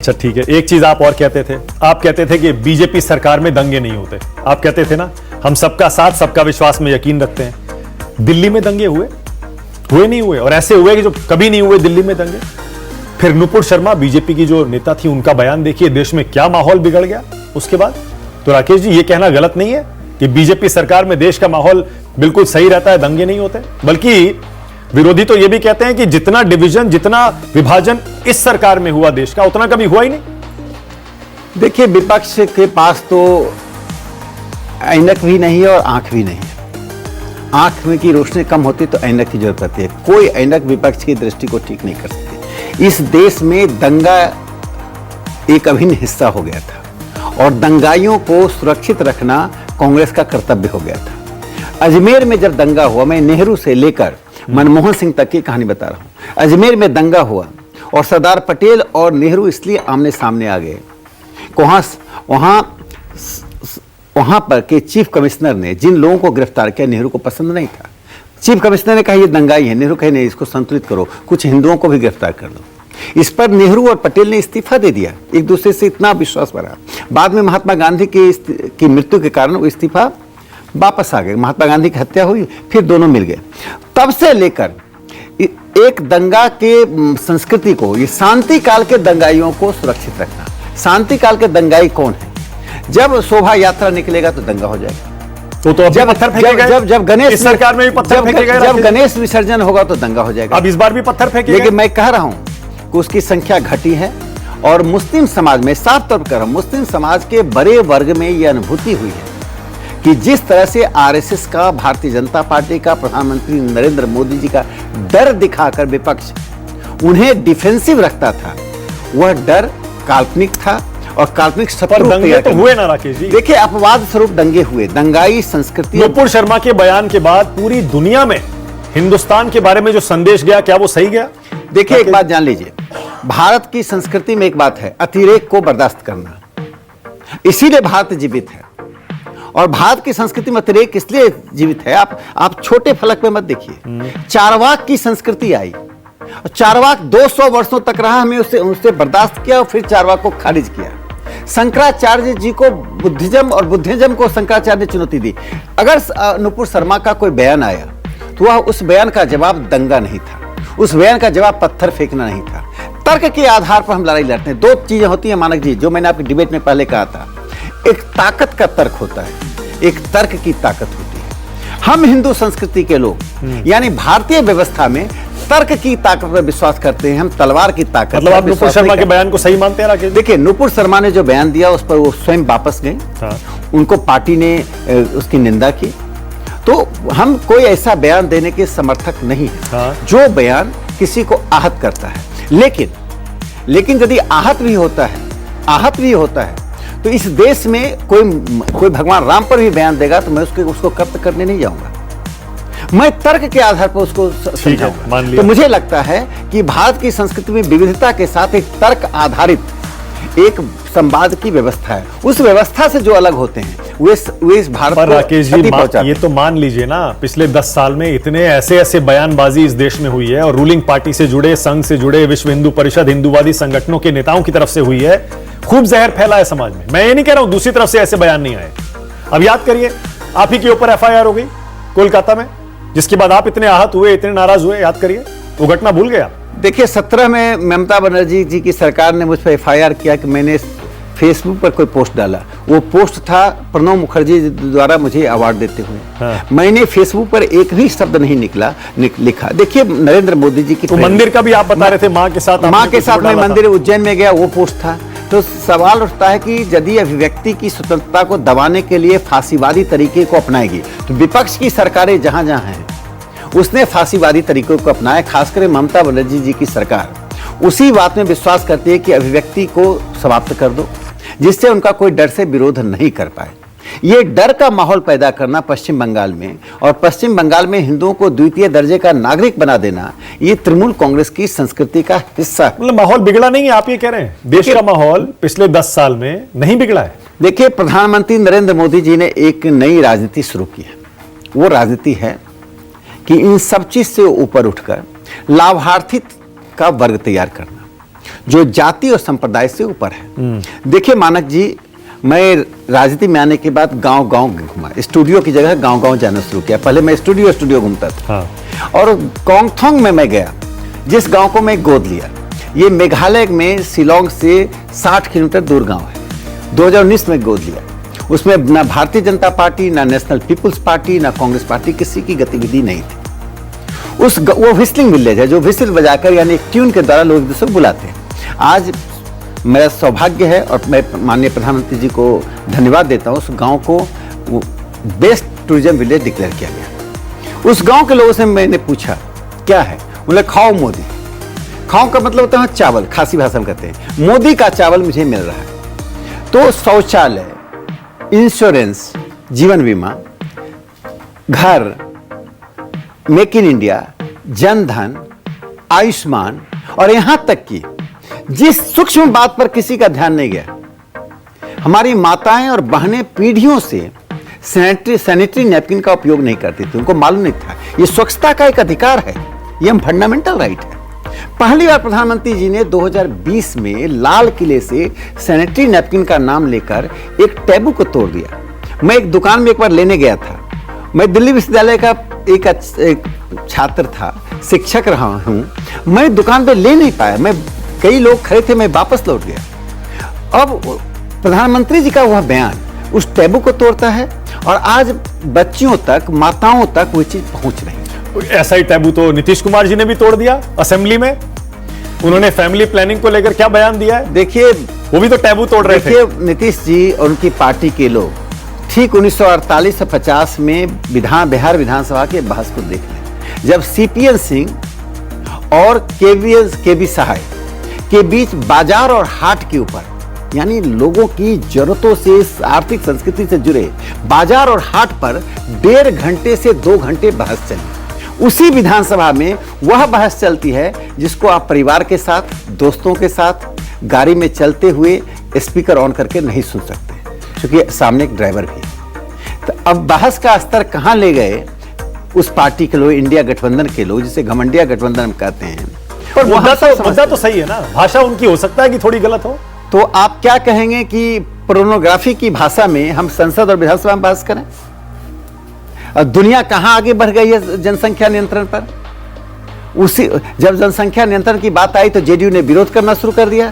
अच्छा ठीक है, एक चीज आप और कहते थे, आप कहते थे कि बीजेपी सरकार में दंगे नहीं होते। आप कहते थे ना, हम सबका साथ सबका विश्वास में यकीन रखते हैं। दिल्ली में दंगे हुए नहीं हुए, और ऐसे हुए कि जो कभी नहीं हुए दिल्ली में दंगे। फिर नुपुर शर्मा बीजेपी की जो नेता थी, उनका बयान देखिए, देश में क्या माहौल बिगड़ गया उसके बाद। तो राकेश जी, ये कहना गलत नहीं है कि बीजेपी सरकार में देश का माहौल बिल्कुल सही रहता है, दंगे नहीं होते। बल्कि विरोधी तो ये भी कहते हैं कि जितना डिवीजन, जितना विभाजन इस सरकार में हुआ देश का, उतना कभी हुआ ही नहीं। देखिए, विपक्ष के पास तो ऐनक भी नहीं है और आंख भी नहीं है। आंख में की रोशनी कम होती तो ऐनक की जरूरत पड़ती है। कोई ऐनक विपक्ष की दृष्टि को ठीक नहीं कर सकती। इस देश में दंगा एक अभिन्न हिस्सा हो गया था और दंगाइयों को सुरक्षित रखना कांग्रेस का कर्तव्य हो गया था। अजमेर में जब दंगा हुआ, मैं नेहरू से लेकर मनमोहन सिंह तक की कहानी बता रहा हूं। अजमेर में दंगा हुआ और सरदार पटेल और नेहरू इसलिए आमने सामने आ गए। वहां पर के चीफ कमिश्नर ने जिन लोगों को गिरफ्तार किया, नेहरू को पसंद नहीं था। चीफ कमिश्नर ने कहा ये दंगाई है, नेहरू कहे नहीं, इसको संतुलित करो, कुछ हिंदुओं को भी गिरफ्तार कर दो। इस पर नेहरू और पटेल ने इस्तीफा दे दिया। एक दूसरे से इतना विश्वास बढ़ा। बाद में महात्मा गांधी की मृत्यु के कारण वो इस्तीफा वापस आ गए। महात्मा गांधी की हत्या हुई, फिर दोनों मिल गए। तब से लेकर एक दंगा के संस्कृति को, ये शांति काल के दंगाइयों को सुरक्षित रखना। शांति काल के दंगाई कौन है? जब शोभा यात्रा निकलेगा तो दंगा हो जाएगा। तो जब गणेश सरकार में भी पत्थर फेंके गए, जब गणेश विसर्जन होगा तो दंगा हो जाएगा। अब इस बार भी पत्थर फेंके। लेकिन मैं कह रहा हूं कि उसकी संख्या घटी है और मुस्लिम समाज में, साफ तौर पर कह रहा हूं, मुस्लिम समाज के बड़े वर्ग में यह अनुभूति हुई है कि जिस तरह से आरएसएस का, भारतीय जनता पार्टी का, प्रधानमंत्री नरेंद्र मोदी जी का डर दिखाकर विपक्ष उन्हें डिफेंसिव रखता था, वह डर काल्पनिक था और काल्पनिक शत्रु दंगे तो हुए ना राकेश जी। देखिए, अपवाद स्वरूप दंगे हुए। दंगाई संस्कृति। नुपुर शर्मा के बयान के बाद पूरी दुनिया में हिंदुस्तान के बारे में जो संदेश गया, क्या वो सही गया? देखिए, एक बात जान लीजिए, भारत की संस्कृति में एक बात है, अतिरेक को बर्दाश्त करना। इसीलिए भारत जीवित है। और भारत की संस्कृति में अतिरेक इसलिए जीवित है, आप छोटे फलक में मत देखिए। चारवाक की संस्कृति आई और चारवाक 200 वर्षों तक रहा, हमें उससे बर्दाश्त किया और फिर चारवाक को खारिज किया। शंकराचार्य जी को बुद्धिज्म और बुद्धिज्म को शंकराचार्य ने चुनौती दी। अगर नुपुर शर्मा का कोई बयान आया तो वह उस बयान का जवाब दंगा नहीं था, उस बयान का जवाब पत्थर फेंकना नहीं था। तर्क के आधार पर हम लड़ाई लड़ते हैं। दो चीजें होती हैं मानक जी, जो मैंने आपकी डिबेट में पहले कहा था। एक ताकत का तर्क होता है, एक तर्क की ताकत होती है। हम हिंदू संस्कृति के लोग, यानी भारतीय व्यवस्था में तर्क की ताकत पर विश्वास करते हैं, हम तलवार की ताकत। मतलब आप नुपुर शर्मा के बयान को सही मानते हैं राकेश? देखिए, नुपुर शर्मा ने जो बयान दिया उस पर वो स्वयं वापस गए। उनको पार्टी ने उसकी निंदा की। तो हम कोई ऐसा बयान देने के समर्थक नहीं है जो बयान किसी को आहत करता है। लेकिन यदि आहत भी होता है तो इस देश में कोई भगवान राम पर भी बयान देगा तो मैं उसको कब्त करने नहीं जाऊंगा। मैं तर्क के आधार पर उसको समझाऊंगा। तो मुझे लगता है कि भारत की संस्कृति में विविधता के साथ एक तर्क आधारित एक संवाद की व्यवस्था है। उस व्यवस्था से जो अलग होते हैं वे इस भारत पर राकेश जी, ये तो मान लीजिए ना, पिछले 10 साल में इतने ऐसे बयानबाजी इस देश में हुई है और रूलिंग पार्टी से जुड़े, संघ से जुड़े, विश्व हिंदू परिषद, हिंदूवादी संगठनों के नेताओं की तरफ से हुई है। खूब जहर फैला है समाज में। मैं ये नहीं कह रहा हूं दूसरी तरफ से ऐसे बयान नहीं आए। अब याद करिए, आप ही के ऊपर एफआईआर हो गई कोलकाता में, जिसके बाद आप इतने आहत हुए, इतने नाराज हुए। याद करिए, वो घटना भूल गया? देखिए, 17 में ममता बनर्जी जी की सरकार ने मुझ पर एफआईआर किया कि मैंने फेसबुक पर कोई पोस्ट डाला। वो पोस्ट था प्रणब मुखर्जी द्वारा मुझे अवार्ड देते हुए। मैंने फेसबुक पर एक भी शब्द नहीं लिखा। देखिए, नरेंद्र मोदी जी की तो मंदिर का भी आप बता रहे थे, मां के साथ मैं मंदिर उज्जैन में गया, वो पोस्ट था। तो सवाल उठता है कि यदि अभिव्यक्ति की स्वतंत्रता को दबाने के लिए फांसीवादी तरीके को अपनाएगी तो विपक्ष की सरकारें जहां हैं उसने फांसीवादी तरीकों को अपनाया। खासकर ममता बनर्जी जी की सरकार उसी बात में विश्वास करती है कि अभिव्यक्ति को समाप्त कर दो, जिससे उनका कोई डर से विरोध नहीं कर पाए। ये डर का माहौल पैदा करना पश्चिम बंगाल में, और पश्चिम बंगाल में हिंदुओं को द्वितीय दर्जे का नागरिक बना देना, ये तृणमूल कांग्रेस की संस्कृति का हिस्सा है। मतलब माहौल बिगड़ा नहीं है, आप ये कह रहे हैं? देश का माहौल पिछले 10 साल में नहीं बिगड़ा है। देखिए, प्रधानमंत्री नरेंद्र मोदी जी ने एक नई राजनीति शुरू की है। वो राजनीति है कि इन सब चीज से ऊपर उठकर लाभार्थी का वर्ग तैयार करना। जो जाति और संप्रदाय से ऊपर है। देखिए मानक जी, मैं राजनीति में आने के बाद गांव गांव घूमा, स्टूडियो की जगह गांव गांव जाना शुरू किया। पहले मैं स्टूडियो घूमता था। हाँ। और कोंगथोंग में मैं गया, जिस गांव को मैं गोद लिया, ये मेघालय में शिलोंग से 60 किलोमीटर दूर गांव है। 2019 में गोद लिया। उसमें ना भारतीय जनता पार्टी, ना नेशनल पीपुल्स पार्टी, ना कांग्रेस पार्टी, किसी की गतिविधि नहीं थी। वो व्हिस्लिंग विलेज है, जो व्हिस्ल बजाकर यानी एक ट्यून के द्वारा लोग एक दूसरे को बुलाते हैं। आज मेरा सौभाग्य है और मैं माननीय प्रधानमंत्री जी को धन्यवाद देता हूँ, उस गांव को बेस्ट टूरिज्म विलेज डिक्लेयर किया गया। उस गांव के लोगों से मैंने पूछा क्या है, बोले खाओ मोदी। खाओ का मतलब होता है चावल, खासी भाषा में कहते हैं। मोदी का चावल मुझे मिल रहा है। तो शौचालय, इंश्योरेंस, जीवन बीमा, घर, make in India, Jan Dhan, Ayushman, और यहां तक कि जिस सूक्ष्म बात पर किसी का ध्यान नहीं गया, हमारी माताएं और बहनें पीढ़ियों से सैनिटरी नैपकिन का उपयोग नहीं करती थी, उनको मालूम नहीं था। ये स्वच्छता का एक अधिकार है, ये हम फंडामेंटल राइट है। पहली बार प्रधानमंत्री जी ने 2020 में लाल किले से सैनिटरी नैपकिन का नाम लेकर एक टैबू को तोड़ दिया। मैं एक दुकान में एक बार लेने गया था। मैं दिल्ली विश्वविद्यालय का एक छात्र था, शिक्षक रहा हूं। मैं दुकान पे ले नहीं पाया, मैं कई लोग खड़े थे, मैं वापस लौट गया। अब प्रधानमंत्री जी का वह बयान उस टैबू को तोड़ता है और आज बच्चियों तक, माताओं तक वो चीज पहुंच रही है। ऐसा ही टैबू तो नीतीश कुमार जी ने भी तोड़ दिया असेंबली में। उन्होंने फैमिली प्लानिंग को लेकर क्या बयान दिया है? देखिए, वो भी तो टैबू तोड़ रहे थे। नीतीश जी और उनकी पार्टी के लोग ठीक 1948 से 50 में बिहार विधानसभा के बहस को देख लें, जब सीपीएन सिंह और केबी सहाय के बीच बाजार और हाट के ऊपर, यानी लोगों की जरूरतों से, आर्थिक संस्कृति से जुड़े बाजार और हाट पर 1.5 घंटे से 2 घंटे बहस चली। उसी विधानसभा में वह बहस चलती है जिसको आप परिवार के साथ, दोस्तों के साथ गाड़ी में चलते हुए स्पीकर ऑन करके नहीं सुन सकते, क्योंकि सामने एक ड्राइवर भी है। तो अब बहस का स्तर कहां ले गए उस पार्टी के लोग, इंडिया गठबंधन के लोग, जिसे घमंडिया गठबंधन कहते हैं। पर मुद्दा तो सही है ना, भाषा उनकी हो सकता है कि थोड़ी गलत हो। तो आप क्या कहेंगे कि पोर्नोग्राफी की भाषा में हम संसद और विधानसभा में बहस करें? और दुनिया कहां आगे बढ़ गई है जनसंख्या नियंत्रण पर। जब जनसंख्या नियंत्रण की बात आई तो जेडीयू ने विरोध करना शुरू कर दिया।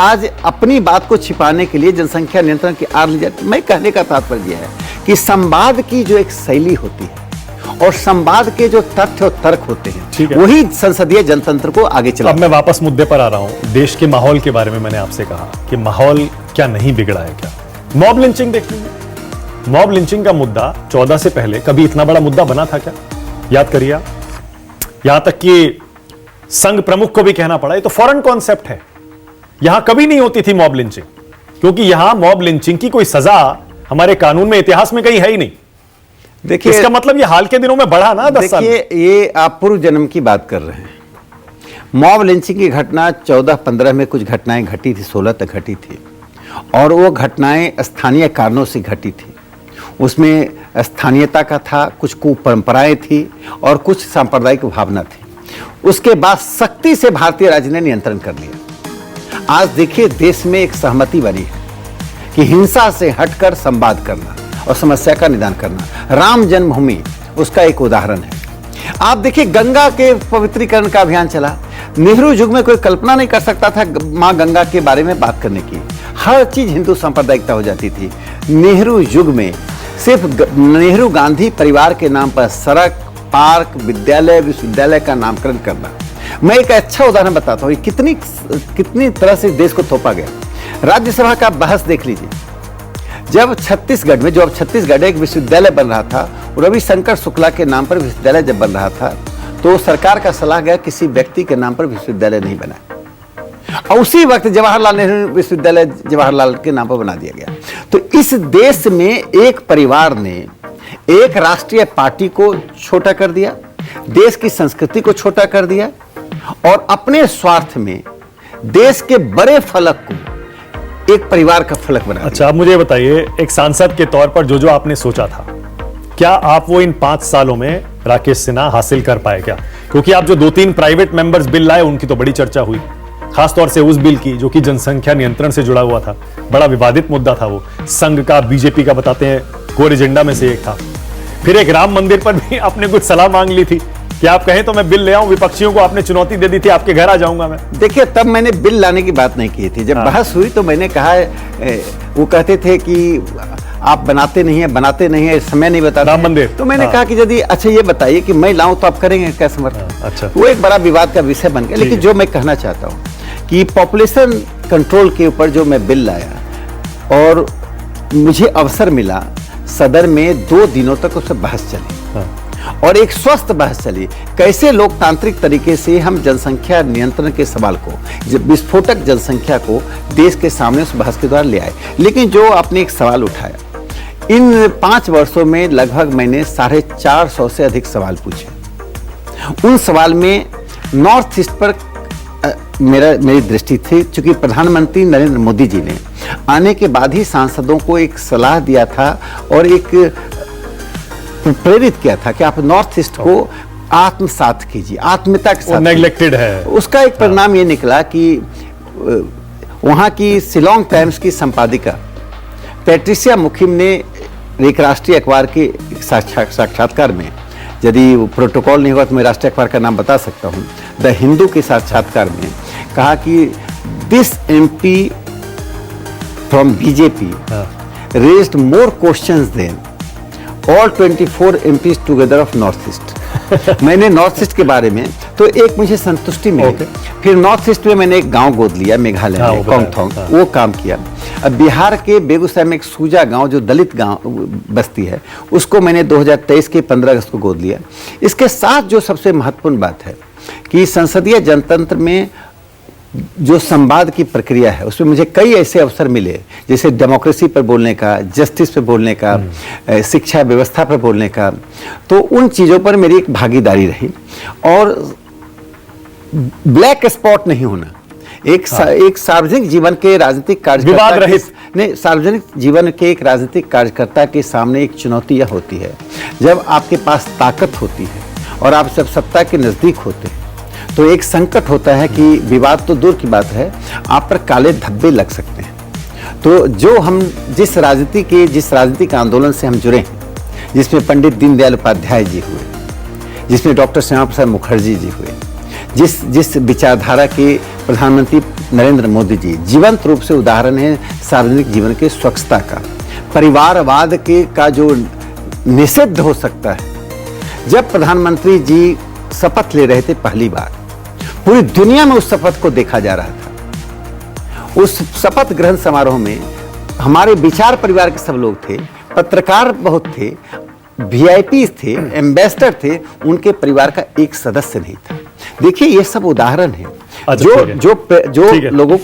आज अपनी बात को छिपाने के लिए जनसंख्या नियंत्रण की आड़ ली जाती। मैं कहने का तात्पर्य है कि संवाद की जो एक शैली होती है और संवाद के जो तथ्य और तर्क होते हैं, वही संसदीय जनतंत्र को आगे चला। अब मैं वापस मुद्दे पर आ रहा हूं। देश के माहौल के बारे में मैंने आपसे कहा कि माहौल क्या नहीं बिगड़ा है क्या? मॉब लिंचिंग देख लीजिए। मॉब लिंचिंग का मुद्दा 14 से पहले कभी इतना बड़ा मुद्दा बना था क्या? याद करिए। यहां तक कि संघ प्रमुख को भी कहना पड़ा, ये तो फॉरेन कॉन्सेप्ट है, यहां कभी नहीं होती थी मॉब लिंचिंग, क्योंकि यहां मॉब लिंचिंग की कोई सजा हमारे कानून में, इतिहास में कहीं है ही नहीं। देखिए, इसका मतलब ये हाल के दिनों में बढ़ा ना 10 साल। देखिए, ये आप पूर्व जन्म की बात कर रहे हैं। मॉब लिंचिंग की घटना 14-15 में कुछ घटनाएं घटी थी, 16 तक घटी थी, और वो घटनाएं स्थानीय कारणों से घटी थी। उसमें स्थानीयता का था, कुछ कुपरंपराएं थी और कुछ सांप्रदायिक भावना थी। उसके बाद सख्ती से भारतीय राज्य ने नियंत्रण कर लिया। आज देखिए, देश में एक सहमति बनी है कि हिंसा से हटकर संवाद करना और समस्या का निदान करना। राम जन्मभूमि उसका एक उदाहरण है। आप देखिए, गंगा के पवित्रीकरण का अभियान चला। नेहरू युग में कोई कल्पना नहीं कर सकता था मां गंगा के बारे में बात करने की। हर चीज हिंदू सांप्रदायिकता हो जाती थी। नेहरू युग में सिर्फ नेहरू गांधी परिवार के नाम पर सड़क, पार्क, विद्यालय, विश्वविद्यालय का नामकरण करना। मैं एक अच्छा उदाहरण बताता हूँ कितनी तरह से देश को थोपा गया। राज्यसभा का बहस देख लीजिए। जब छत्तीसगढ़ में, जो अब छत्तीसगढ़ एक विश्वविद्यालय बन रहा था, रविशंकर शुक्ला के नाम पर विश्वविद्यालय जब बन रहा था, तो सरकार का सलाह गया किसी व्यक्ति के नाम पर विश्वविद्यालय नहीं बना, और उसी वक्त जवाहरलाल नेहरू विश्वविद्यालय जवाहरलाल के नाम पर बना दिया गया। तो इस देश में एक परिवार ने एक राष्ट्रीय पार्टी को छोटा कर दिया, देश की संस्कृति को छोटा कर दिया, और अपने स्वार्थ में देश के बड़े फलक को एक परिवार का फलक बना। अच्छा, आप मुझे बताइए, एक सांसद के तौर पर जो आपने सोचा था, क्या आप वो इन 5 सालों में राकेश सिन्हा हासिल कर पाए क्या? क्योंकि आप जो 2-3 प्राइवेट मेंबर्स बिल लाए, उनकी तो बड़ी चर्चा हुई, खासतौर से उस बिल की जो कि जनसंख्या नियंत्रण से जुड़ा हुआ था। बड़ा विवादित मुद्दा था वो, संघ का, बीजेपी का बताते हैं कोर एजेंडा में से एक था। फिर एक राम मंदिर पर भी आपने कुछ सलाह मांग ली थी कि आप कहें तो मैं बिल ले आऊं, विपक्षियों को आपने चुनौती दे दी थी, आपके घर आ जाऊंगा मैं। देखिए, तब मैंने बिल लाने की बात नहीं की थी। जब बहस हुई तो मैंने कहा, वो कहते थे कि आप बनाते नहीं है, समय नहीं बताते राम मंदिर। तो मैंने कहा कि यदि अच्छा ये बताइए कि मैं लाऊं तो आप करेंगे क्या समर्थन? अच्छा। वो एक बड़ा विवाद का विषय बन गया। लेकिन जो मैं कहना चाहता हूं कि पॉपुलेशन कंट्रोल के ऊपर जो मैं बिल लाया और मुझे अवसर मिला, सदन में 2 दिनों तक उस पर बहस चली और एक स्वस्थ बहस चली, कैसे लोकतांत्रिक तरीके से हम जनसंख्या नियंत्रण के सवाल को, विस्फोटक जनसंख्या को देश के सामने उस बहस के द्वारा ले आए। लेकिन जो आपने एक सवाल उठाया, इन 5 वर्षों में लगभग मैंने 450 से अधिक सवाल पूछे। उन सवाल में नॉर्थ ईस्ट पर मेरी दृष्टि थी, चूंकि प्रधानमंत्री नरेंद्र मोदी जी ने आने के बाद ही सांसदों को एक सलाह दिया था और एक प्रेरित किया था कि आप नॉर्थ ईस्ट को आत्मसात कीजिए, आत्मीयता के साथ। नेग्लेक्टेड है। उसका एक परिणाम ये निकला कि वहां की शिलोंग टाइम्स की संपादिका पैट्रिसिया मुखिम ने एक राष्ट्रीय अखबार के साक्षात्कार में, यदि प्रोटोकॉल नहीं होगा तो मैं राष्ट्रीय अखबार का नाम बता सकता हूं, द हिंदू के साक्षात्कार में कहा कि this MP from BJP raised more questions than all 24 MPs together of north east. मैंने नॉर्थ ईस्ट के बारे में तो एक मुझे संतुष्टि मिली। फिर नॉर्थ ईस्ट में मैंने एक गांव गोद लिया मेघालय में, कोंगथोंग, वो काम किया। अब बिहार के बेगूसराय में एक सूजा गांव जो दलित गांव बस्ती है, उसको मैंने 2023 के 15 अगस्त को गोद लिया। इसके साथ जो सबसे महत्वपूर्ण बात है कि संसदीय जनतंत्र में जो संवाद की प्रक्रिया है, उसमें मुझे कई ऐसे अवसर मिले, जैसे डेमोक्रेसी पर बोलने का, जस्टिस पर बोलने का, शिक्षा व्यवस्था पर बोलने का। तो उन चीज़ों पर मेरी एक भागीदारी रही और ब्लैक स्पॉट नहीं होना, एक सार्वजनिक जीवन के राजनीतिक कार्यकर्ता ने सार्वजनिक जीवन के एक राजनीतिक कार्यकर्ता के सामने एक चुनौती यह होती है, जब आपके पास ताकत होती है और आप सब सत्ता के नजदीक होते हैं, तो एक संकट होता है कि विवाद तो दूर की बात है, आप पर काले धब्बे लग सकते हैं। तो जो हम जिस राजनीतिक आंदोलन से हम जुड़े हैं, जिसमें पंडित दीनदयाल उपाध्याय जी हुए, जिसमें डॉक्टर श्यामा प्रसाद मुखर्जी जी हुए, जिस विचारधारा के प्रधानमंत्री नरेंद्र मोदी जी जीवंत रूप से उदाहरण है सार्वजनिक जीवन के स्वच्छता का, परिवारवाद का जो निषिद्ध हो सकता है। जब प्रधानमंत्री जी शपथ ले रहे थे पहली बार, पूरी दुनिया में उस शपथ को देखा जा रहा था। उस शपथ ग्रहण समारोह में हमारे विचार परिवार के सब लोग थे, पत्रकार बहुत थे, वीआईपी थे, एम्बेसडर थे, उनके परिवार का एक सदस्य नहीं था। देखिए, ये सब उदाहरण है जो लोगों को